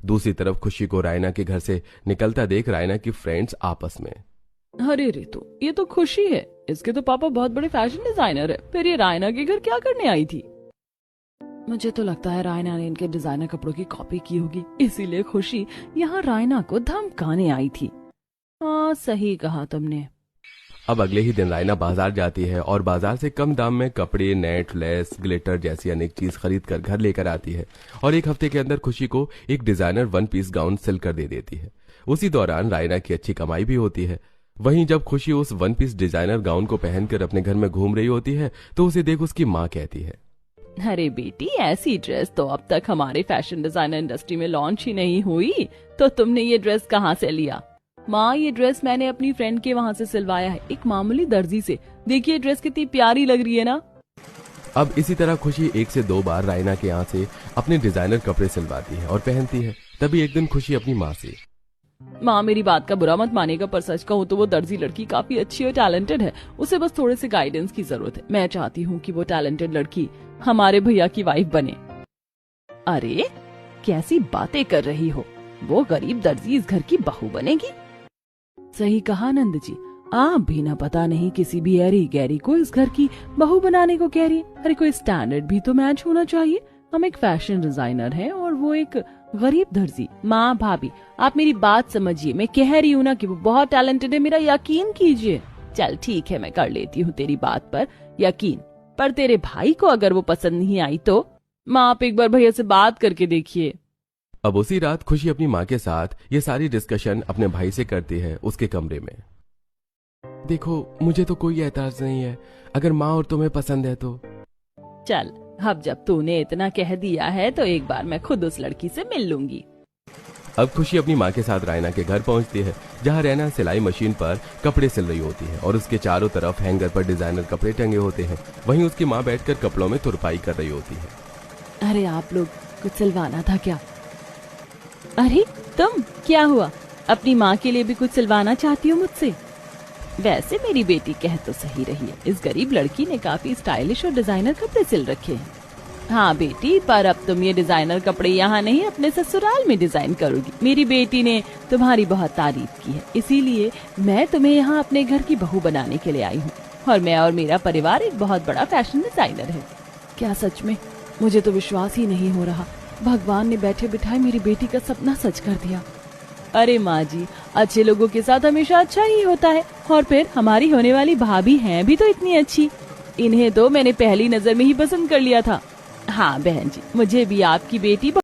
दूसरी तरफ खुशी को रायना के घर से निकलता देख रायना की फ्रेंड्स आपस में, अरे रितु, ये तो खुशी है, इसके तो पापा बहुत बड़े फैशन डिजाइनर है, फिर ये रायना के घर क्या करने आई थी? मुझे तो लगता है रायना ने इनके डिजाइनर कपड़ों की कॉपी की होगी, इसीलिए खुशी यहाँ रायना को धमकाने आई थी। हाँ, सही कहा तुमने। अब अगले ही दिन रायना बाजार जाती है और बाजार से कम दाम में कपड़े, नेट, लेस, ग्लिटर जैसी अनेक चीज खरीद कर घर लेकर आती है और एक हफ्ते के अंदर खुशी को एक डिजाइनर 1 पीस गाउन सिल कर दे देती है। उसी दौरान रायना की अच्छी कमाई भी होती है। वहीं जब खुशी उस 1 पीस डिजाइनर गाउन को पहनकर अपने घर में घूम रही होती है तो उसे देख उसकी माँ कहती है, अरे बेटी, ऐसी ड्रेस तो अब तक हमारे फैशन डिजाइनर इंडस्ट्री में लॉन्च ही नहीं हुई, तो तुमने ये ड्रेस कहाँ से लिया? माँ, ये ड्रेस मैंने अपनी फ्रेंड के वहाँ से सिलवाया है, एक मामूली दर्जी से। देखिए ड्रेस कितनी प्यारी लग रही है ना। अब इसी तरह खुशी 1 से 2 बार रायना के यहाँ से अपने डिजाइनर कपड़े सिलवाती है और पहनती है। तभी एक दिन खुशी अपनी माँ से, माँ, मेरी बात का बुरा मत मानेगा, पर सच कहूँ तो वो दर्जी लड़की काफी अच्छी और टैलेंटेड है, उसे बस थोड़े से गाइडेंस की जरूरत है। मैं चाहती हूँ कि वो टैलेंटेड लड़की हमारे भैया की वाइफ बने। अरे कैसी बातें कर रही हो, वो गरीब दर्जी इस घर की बहू बनेगी? सही कहा नंद जी, आप भी ना पता नहीं किसी भी ऐरी गैरी को इस घर की बहू बनाने को कह रही है। अरे कोई स्टैंडर्ड भी तो मैच होना चाहिए। हम एक फैशन डिजाइनर हैं और वो एक गरीब दर्जी। माँ, भाभी, आप मेरी बात समझिए, मैं कह रही हूँ ना कि वो बहुत टैलेंटेड है, मेरा यकीन कीजिए। चल ठीक है, मैं कर लेती हूँ तेरी बात पर यकीन, पर तेरे भाई को अगर वो पसंद नहीं आई तो माँ, आप एक बार भैया से बात करके देखिए। अब उसी रात खुशी अपनी माँ के साथ ये सारी डिस्कशन अपने भाई से करती है उसके कमरे में। देखो, मुझे तो कोई एतराज नहीं है, अगर माँ और तुम्हें पसंद है तो। चल, अब जब तूने इतना कह दिया है तो एक बार मैं खुद उस लड़की से मिल लूंगी। अब खुशी अपनी माँ के साथ रायना के घर पहुँचती है, जहाँ रायना सिलाई मशीन पर कपड़े सिल रही होती है और उसके चारों तरफ हैंगर पर डिजाइनर कपड़े टंगे होते हैं। वहीं उसकी माँ बैठकर कपड़ों में तुरपाई कर रही होती है। अरे आप लोग कुछ सिलवाना था क्या? अरे तुम, क्या हुआ? अपनी माँ के लिए भी कुछ सिलवाना चाहती हो मुझसे? वैसे मेरी बेटी कह तो सही रही है, इस गरीब लड़की ने काफी स्टाइलिश और डिजाइनर कपड़े सिल रखे हैं। हाँ बेटी, पर अब तुम ये डिजाइनर कपड़े यहाँ नहीं अपने ससुराल में डिजाइन करोगी। मेरी बेटी ने तुम्हारी बहुत तारीफ की है, इसीलिए मैं तुम्हें यहाँ अपने घर की बहू बनाने के लिए आई हूँ। और मैं और मेरा परिवार एक बहुत बड़ा फैशन डिजाइनर है। क्या सच में? मुझे तो विश्वास ही नहीं हो रहा, भगवान ने बैठे बिठाए मेरी बेटी का सपना सच कर दिया। अरे माँ जी, अच्छे लोगों के साथ हमेशा अच्छा ही होता है, और फिर हमारी होने वाली भाभी हैं भी तो इतनी अच्छी, इन्हें तो मैंने पहली नजर में ही पसंद कर लिया था। हाँ बहन जी, मुझे भी आपकी बेटी